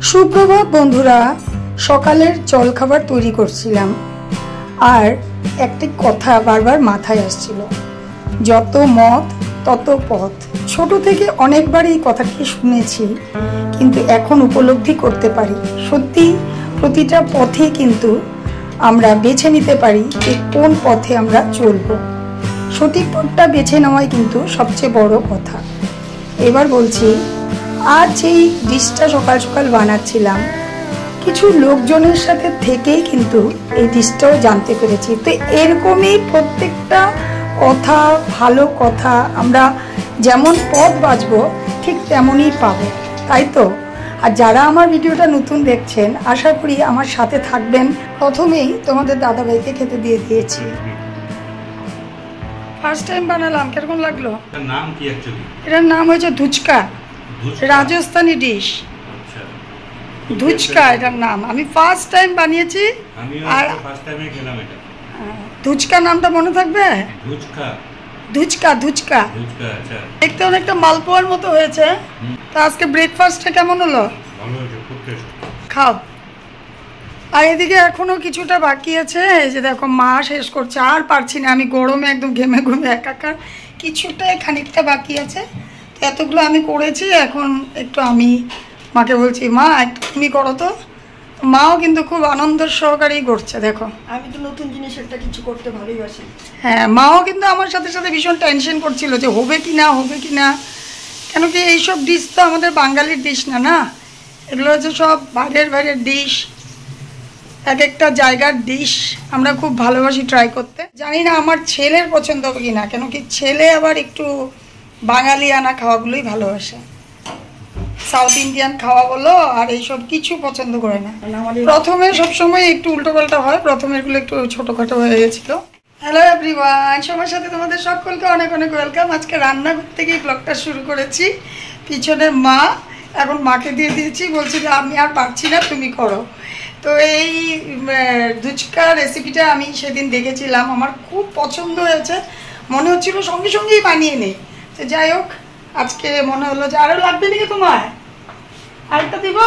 সুপ্রভাত বন্ধুরা, সকালের জলখাবার তৈরি করছিলাম আর একটি কথা বারবার মাথায় আসছিল, যত মত তত পথ। ছোট থেকে অনেকবার এই কথাটি শুনেছি, কিন্তু এখন উপলব্ধি করতে পারি সত্যি প্রতিটা পথে কিন্তু আমরা বেছে নিতে পারি যে কোন পথে আমরা চলব। সঠিক পথটা বেছে নেওয়াই কিন্তু সবচেয়ে বড় কথা। এবার বলছি, আজ এই ডিশটা সকাল সকাল বানাচ্ছিলাম, কিছু লোকজনের সাথে থেকেই কিন্তু এই ডিশটাও জানতে পেরেছি। তো এরকমই প্রত্যেকটা কথা, ভালো কথা আমরা যেমন পথ বাছবো ঠিক তেমনই পাবো, তাই তো? আর যারা আমার ভিডিওটা নতুন দেখছেন, আশা করি আমার সাথে থাকবেন। প্রথমেই তোমাদের দাদাভাইকে খেতে দিয়ে দিয়েছি। ফার্স্ট টাইম বানালাম, কিরকম লাগলো? নাম কি অ্যাকচুয়ালি? এটার নাম হয়েছে ধুচকা, রাজস্থানী ডিশ। ধুচকা এটার নাম, আমি ফার্স্ট টাইম বানিয়েছি। আর ফার্স্ট টাইমে খেলাম এটা। ধুচকা নামটা মনে থাকবে? ধুচকা ধুচকা ধুচকা ধুচকা, আচ্ছা। দেখতে অনেকটা মালপোয়ার মতো হয়েছে। তো আজকে ব্রেকফাস্টটা কেমন হলো? ভালো হয়েছে, খুব টেস্ট। খাও। আর এদিকে এখনো কিছুটা বাকি আছে, এই যে দেখো মা শেষ করছে, আর পারছি না আমি, গরমে একদম ঘেমে ঘুমে একাকার। কিছুটা খানিকটা বাকি আছে, তো এতগুলো আমি করেছি। এখন একটু আমি মাকে বলছি, মা একটু তুমি করো তো। মাও কিন্তু খুব আনন্দ সহকারেই করছে। দেখো, আমি তো নতুন জিনিস একটা কিছু করতে ভালোবাসি। হ্যাঁ, মাও কিন্তু আমার সাথে সাথে ভীষণ টেনশন করছিল যে হবে কি না হবে কি না, কেন কি এইসব ডিশ তো আমাদের বাঙালির ডিশ না, না এগুলো হচ্ছে সব বাইরের বাইরের ডিশ, এক একটা জায়গার ডিশ। আমরা খুব ভালোবাসি ট্রাই করতে। জানি না আমার ছেলের পছন্দ হবে কি না, কেন কি ছেলে আবার একটু বাঙালিয়ানা খাওয়াগুলোই ভালোবাসে, সাউথ ইন্ডিয়ান খাওয়া বলো আর এইসব কিছু পছন্দ করে না। প্রথমে সবসময় একটু উল্টোপাল্টা হয়, প্রথমেরগুলো একটু ছোটোখাটো হয়ে গেছিলো। হ্যালো এভরিওয়ান, সবার সাথে তোমাদের সকলকে অনেক অনেক ওয়েলকাম। আজকে রান্নাঘর থেকেই ব্লগটা শুরু করেছি। পিছনে মা, এখন মাকে দিয়ে দিয়েছি, বলছি যে আমি আর পারছি না, তুমি করো। তো এই ধুচকা রেসিপিটা আমি সেদিন দেখেছিলাম, আমার খুব পছন্দ হয়েছে, মনে হচ্ছিল সঙ্গে সঙ্গেই বানিয়ে নেই। তো যাই হোক, আজকে মনে হলো যে আরও লাগবে নাকি তোমার, আরেকটা দিব,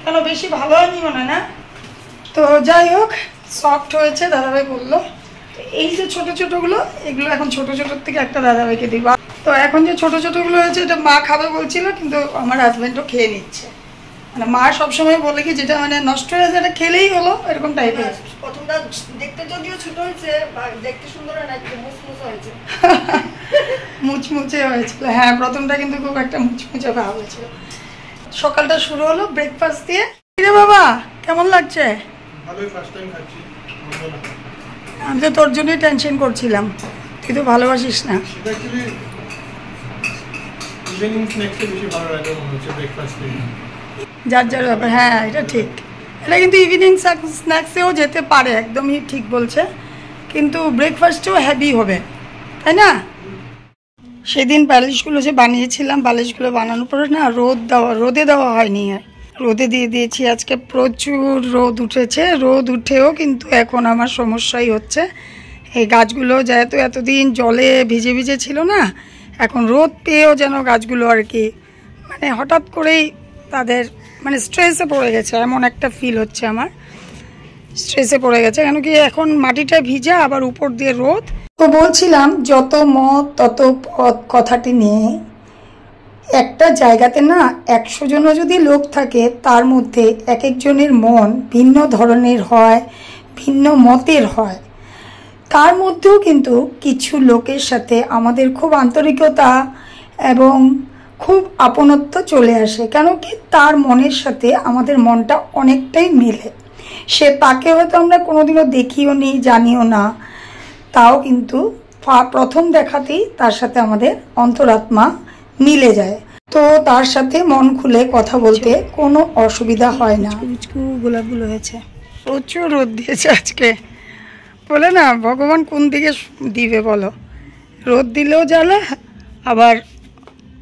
কেন বেশি ভালো হয়নি মনে হয় না? তো যাই হোক, সফট হয়েছে, দাদাভাই বললো। এই যে ছোটো ছোটোগুলো, এগুলো এখন ছোটো ছোটোর থেকে একটা দাদাভাইকে দিব। তো এখন যে ছোটো ছোটোগুলো হয়েছে, এটা মা খাবে বলছিল, কিন্তু আমার হাজব্যান্ডও খেয়ে নিচ্ছে। মানে মা সবসময় বলে কি, যেটা মানে নষ্ট হয়ে যায় খেলেই হলো, এরকম টাইপের। প্রথমটা দেখতে যদিও ছোট হয়েছে, দেখতে সুন্দর হয় না, একটু মুচমুচে হয়েছে। মুচমুচে হয়েছিল, হ্যাঁ প্রথমটা কিন্তু খুব একটা মুচমুচে ভাব হয়েছিল। সকালটা শুরু হলো ব্রেকফাস্ট দিয়ে। রে বাবা, কেমন লাগছে? ভালোই, ফার্স্ট টাইম খাচ্ছি। আমি তো তোর জন্যই টেনশন করছিলাম, তুই তো ভালোবাসিস না। যার যার ব্যাপার, হ্যাঁ এটা ঠিক। এটা কিন্তু ইভিনিং স্ন্যাক্সেও যেতে পারে, একদমই ঠিক বলছে, কিন্তু ব্রেকফাস্টেও হেভি হবে, তাই না? সেদিন বালিশগুলো যে বানিয়েছিলাম, বালিশগুলো বানানোর পরে না রোদে দেওয়া হয়নি, রোদে দিয়ে দিয়েছি। আজকে প্রচুর রোদ উঠেছে, রোদ উঠেও কিন্তু এখন আমার সমস্যাই হচ্ছে। এই গাছগুলো যেহেতু এতদিন জলে ভিজে ভিজে ছিল না, এখন রোদ পেয়েও যেন গাছগুলো আর কি মানে হঠাৎ করেই তাদের মানে স্ট্রেসে পড়ে গেছে, এমন একটা ফিল হচ্ছে আমার। স্ট্রেসে পড়ে গেছে, কেন কি এখন মাটিটা ভিজা, আবার উপর দিয়ে রোদ। তো বলছিলাম, যত মত তত পথ কথাটি নিয়ে, একটা জায়গাতে না 100 জনও যদি লোক থাকে, তার মধ্যে এক একজনের মন ভিন্ন ধরনের হয়, ভিন্ন মতের হয়। তার মধ্যেও কিন্তু কিছু লোকের সাথে আমাদের খুব আন্তরিকতা এবং খুব আপনত্ব চলে আসে, কেন কি তার মনের সাথে আমাদের মনটা অনেকটাই মেলে। সে তাকে হয়তো আমরা কোনোদিনও দেখিও নি, জানিও না, তাও কিন্তু প্রথম দেখাতেই তার সাথে আমাদের অন্তরাত্মা মিলে যায়। তো তার সাথে মন খুলে কথা বলতে কোনো অসুবিধা হয় না। গোলাপগুলো হয়েছে, প্রচুর রোদ দিয়েছে আজকে। বলে না, ভগবান কোন দিকে দিবে বলো, রোদ দিলেও জ্বালা, আবার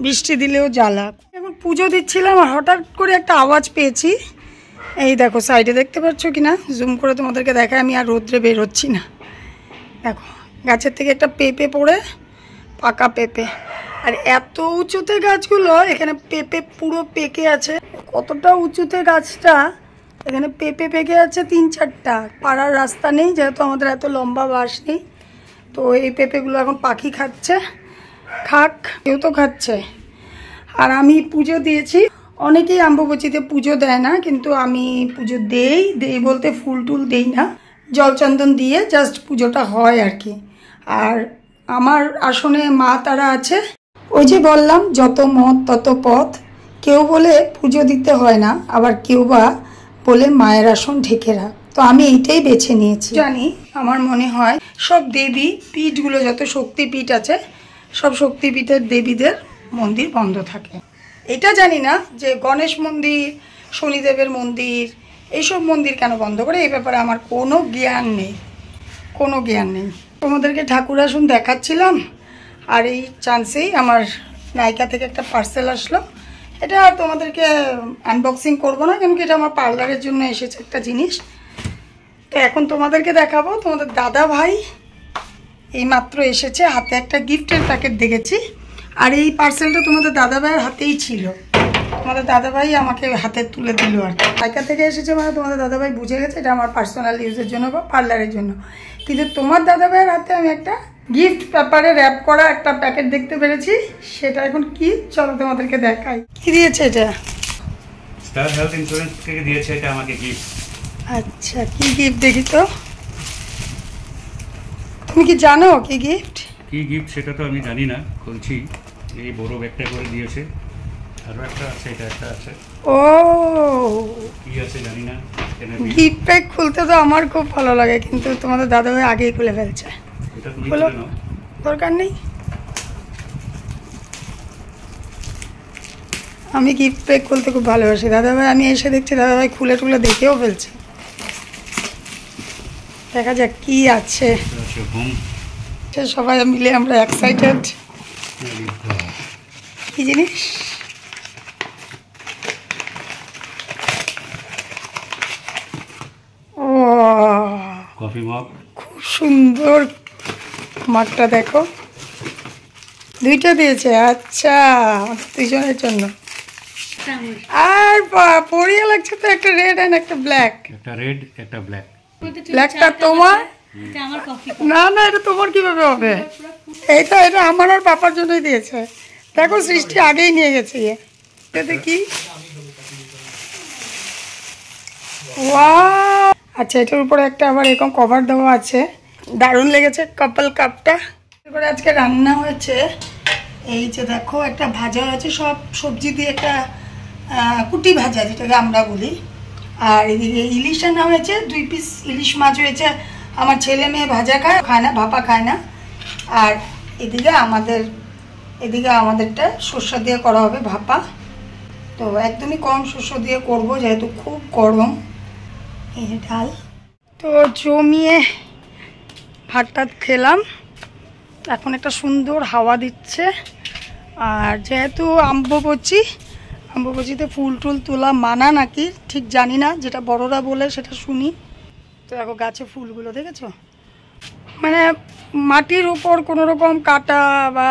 বৃষ্টি দিলেও জ্বালা। এখন পুজো দিচ্ছিলাম আর হঠাৎ করে একটা আওয়াজ পেয়েছি। এই দেখো সাইডে, দেখতে পাচ্ছ কি না, জুম করে তোমাদেরকে দেখায়, আমি আর রোদ্রে বেরোচ্ছি না। দেখো গাছের থেকে একটা পেঁপে পড়ে, পাকা পেঁপে। আর এত উঁচুতে গাছগুলো, এখানে পেঁপে পুরো পেকে আছে। কতটা উঁচুতে গাছটা, এখানে পেঁপে পেকে আছে 3-4টা। পাড়ার রাস্তা নেই, যেহেতু আমাদের এত লম্বা বাস নেই। তো এই পেঁপেগুলো এখন পাখি খাচ্ছে, খাক, কেউ তো খাচ্ছে। আর আমি পুজো দিয়েছি। অনেকেই অম্বুবাচীতে পুজো দেয় না, কিন্তু আমি পুজো দেই বলতে ফুল টুল দেই না, জল চন্দন দিয়ে জাস্ট পুজোটা হয় আর কি। আর আমার আসনে মা তারা আছে। ওই যে বললাম, যত মত তত পথ। কেউ বলে পুজো দিতে হয় না, আবার কেউ বা বলে মায়ের আসন ঢেকে রাখ। তো আমি এইটাই বেছে নিয়েছি। জানি, আমার মনে হয় সব দেবী পীঠগুলো, যত শক্তিপীঠ আছে, সব শক্তিপীঠের দেবীদের মন্দির বন্ধ থাকে। এটা জানি না যে গণেশ মন্দির, শনিদেবের মন্দির, এইসব মন্দির কেন বন্ধ করে, এই ব্যাপারে আমার কোনো জ্ঞান নেই, কোনো জ্ঞান নেই। তোমাদেরকে ঠাকুর আসন দেখাচ্ছিলাম, আর এই চান্সেই আমার নায়িকা থেকে একটা পার্সেল আসলো। এটা তোমাদেরকে আনবক্সিং করবো না, কেন কি এটা আমার পার্লারের জন্য এসেছে একটা জিনিস। তো এখন তোমাদেরকে দেখাবো। তোমাদের দাদা ভাই এই মাত্র এসেছে, হাতে একটা গিফটের প্যাকেট দেখেছি। আর এই পার্সেলটা তোমাদের দাদা ভাইয়ের হাতেই ছিল, তোমাদের দাদাভাই আমাকে হাতে তুলে দিল আর কি। নায়িকা থেকে এসেছে মানে তোমাদের দাদাভাই বুঝে গেছে এটা আমার পার্সোনাল ইউজের জন্য বা পার্লারের জন্য। কিন্তু তোমার দাদাভাইয়ের হাতে আমি একটা গিফট পেপারে র্যাপ করা একটা প্যাকেট দেখতে পেরেছি। সেটা এখন কি, চলো তোমাদেরকে দেখাই। কি দিয়েছে এটা? স্টার হেলথ ইন্স্যুরেন্স থেকে দিয়েছে এটা আমাকে গিফট। আচ্ছা, কি গিফট দেখি তো। তুমি কি জানো কি গিফট? কি গিফট সেটা তো আমি জানি না, খুলছি। এই বড় ব্যাগটা করে দিয়েছে, আরও একটা আছে, এটা একটা আছে। ও, কি আছে জানি না। গিফট প্যাক খুলতে তো আমার খুব ভালো লাগে, কিন্তু তোমাদের দাদাভাই আগেই খুলে ফেলছে। এটা তুমি বলো, খুলে নাও। দরকার নেই। আমি গিফট প্যাক খুলতে খুব ভালোবাসি। দাদাভাই আমি এসে দেখছি দাদাভাই খুলে টুলে দেখেও ফেলছে। দেখা যাক কি আছে। সবাই মিলে আমরা এক্সাইটেড। কি জিনিস? ও, কফি মগ। খুব সুন্দর মাগটা, দেখো দুইটা দিয়েছে। আচ্ছা, দুইজনের জন্য। আর পরিয়া লাগছে তো, একটা রেড এন্ড একটা ব্ল্যাক। একটা রেড একটা ব্ল্যাক। ব্ল্যাকটা তোমার? না না, এটা তোমার কিভাবে হবে? এইটা এটা আমার আর পাপার জন্যই দিয়েছে। দেখো, সৃষ্টি আগেই নিয়ে গেছে। এটাতে কি? ওয়াও! আচ্ছা, এটার উপরে একটা আবার এরকম কভার দেওয়া আছে। দারুণ লেগেছে কাপল কাপটা। এবারে আজকে রান্না হয়েছে, এই যে দেখো, একটা ভাজা হয়েছে সব সবজি দিয়ে, একটা কুটি ভাজা যেটাকে আমরা বলি। আর এদিকে ইলিশ রান্না হয়েছে, 2 পিস ইলিশ মাছ হয়েছে। আমার ছেলে মেয়ে ভাজা খায় না, ভাপা খায় না। আর এদিকে আমাদেরটা সর্ষে দিয়ে করা হবে ভাপা। তো একদমই কম সর্ষে দিয়ে করব, যেহেতু খুব গরম। এই ডাল তো জমিয়ে ভাত টাত খেলাম। এখন একটা সুন্দর হাওয়া দিচ্ছে। আর যেহেতু অম্বুবাচীতে ফুল টুল তোলা মানা নাকি ঠিক জানি না, যেটা বড়রা বলে সেটা শুনি। তো দেখো গাছে ফুলগুলো দেখেছো, মানে মাটির উপর কোনো রকম কাটা বা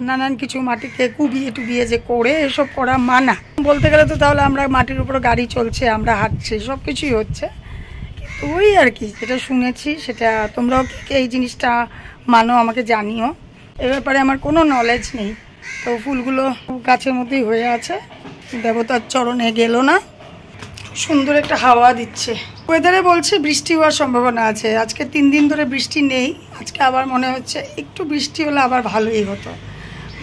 নানান কিছু মাটিকে কুবিয়ে টুবিয়ে যে করে এসব করা মানা বলতে গেলে। তো তাহলে আমরা মাটির উপর গাড়ি চলছে, আমরা হাঁটছি, সব কিছুই হচ্ছে। কিন্তু ওই আর কি, যেটা শুনেছি সেটা, তোমরাও এই জিনিসটা মানো আমাকে জানিও। এ ব্যাপারে আমার কোনো নলেজ নেই। তো ফুলগুলো গাছের মধ্যেই হয়ে আছে, দেবতার চরণে গেল না। সুন্দর একটা হাওয়া দিচ্ছে। ওয়েদারে বলছে বৃষ্টি হওয়ার সম্ভাবনা আছে। আজকে 3 দিন ধরে বৃষ্টি নেই। আজকে আবার মনে হচ্ছে একটু বৃষ্টি হলে আবার ভালোই হতো।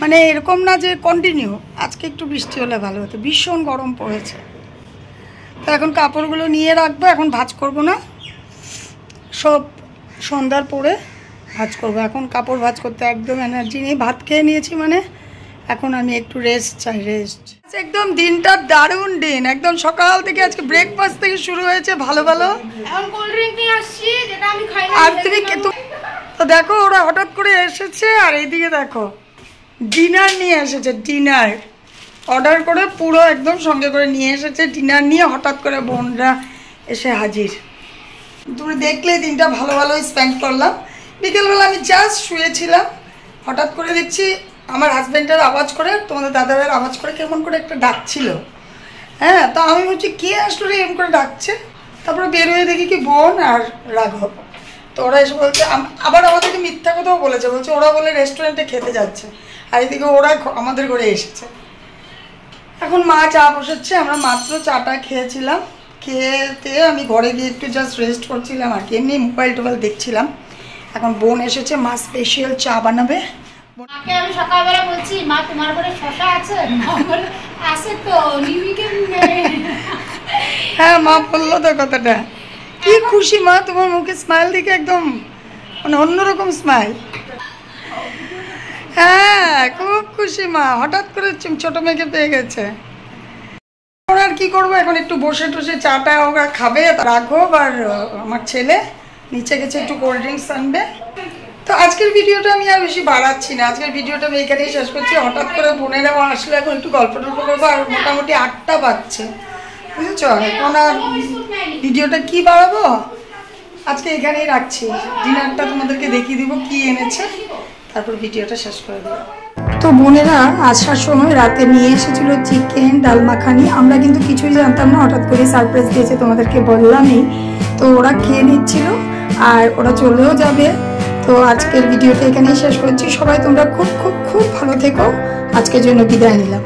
মানে এরকম না যে কন্টিনিউ, আজকে একটু বৃষ্টি হলে ভালো হতো। ভীষণ গরম পড়েছে। তো এখন কাপড়গুলো নিয়ে রাখবো, এখন ভাঁজ করব না, সব সন্ধ্যার পরে ভাঁজ করবো। এখন কাপড় ভাঁজ করতে একদম এনার্জি নেই। ভাত খেয়ে নিয়েছি মানে এখন আমি একটু রেস্ট চাই, রেস্ট। একদম দিনটা দারুণ দিন, একদম সকাল থেকে আজকে ব্রেকফাস্ট থেকে শুরু হয়েছে ভালো ভালো। এখন কোল্ড ড্রিঙ্ক নিয়ে আসছি, যেটা আমি খাই না। আর তুমি তো দেখো, ওরা হঠাৎ করে এসেছে। আর এইদিকে দেখো, ডিনার নিয়ে এসেছে। ডিনার অর্ডার করে পুরো একদম সঙ্গে করে নিয়ে এসেছে। ডিনার নিয়ে হঠাৎ করে বোনরা এসে হাজির। তুমি দেখলে দিনটা ভালো ভালোই স্পেন্ড করলাম। বিকেলবেলা আমি জাস্ট শুয়েছিলাম, হঠাৎ করে দেখছি আমার হাজব্যান্ডের আওয়াজ করে তোমাদের দাদাভাইয়ের আওয়াজ করে কেমন করে একটা ডাকছিল। হ্যাঁ, তো আমি বলছি কে আসলো রে এরকম করে ডাকছে। তারপরে বের হয়ে দেখি কি বোন আর রাঘব। তো ওরা এসে বলছে, আবার আমাদেরকে মিথ্যা কথাও বলেছে, বলছে ওরা বলে রেস্টুরেন্টে খেতে যাচ্ছে, আর এদিকে ওরা আমাদের ঘরে এসেছে। এখন মা চা বসাচ্ছে, আমরা মাত্র চাটা খেয়েছিলাম, খেতে আমি ঘরে গিয়ে একটু জাস্ট রেস্ট করছিলাম আর কি, এমনি মোবাইল টোবাইল দেখছিলাম। এখন বোন এসেছে, মা স্পেশাল চা বানাবে। মাকে আমি সকালবেলা বলছি, মা তোমার ঘরে শশা আছে? মা বলে আছে তো, নিমিকে হ্যাঁ, মা বললো তো কথাটা। কি খুশি মা, তোমার মুখে স্মাইল দেখে একদম মানে অন্যরকম স্মাইল। হ্যাঁ, খুব খুশি মা, হঠাৎ করে ছোট মেয়েকে পেয়ে গেছে। আর কি করবো, এখন একটু বসে টসে চাটা ওরা খাবে, রাঘব আর আমার ছেলে নিচে গেছে একটু কোল্ড ড্রিঙ্কস আনবে। তো আজকের ভিডিওটা আমি আর বেশি বাড়াচ্ছি না, আজকের ভিডিওটা আমি এখানেই শেষ করছি। হঠাৎ করে বোনেরাও আসলে এখন একটু গল্প টল্প করবো, আর মোটামুটি 8টা বাজছে, বুঝেছো? এখন আর ভিডিওটা কি বাড়াবো, আজকে এখানেই রাখছি। ডিনারটা তোমাদেরকে দেখিয়ে দিব কি এনেছে, তারপর ভিডিওটা শেষ করে দেবো। তো বোনেরা আসার সময় রাতে নিয়ে এসেছিল চিকেন, ডাল মাখানি। আমরা কিন্তু কিছুই জানতাম না, হঠাৎ করে সারপ্রাইজ দিয়েছে, তোমাদেরকে বললামই। তো ওরা খেয়ে নিচ্ছিল আর ওরা চলেও যাবে। তো আজকের ভিডিওটা এখানেই শেষ করছি। সবাই তোমরা খুব খুব খুব ভালো থেকো, আজকের জন্য বিদায় নিলাম।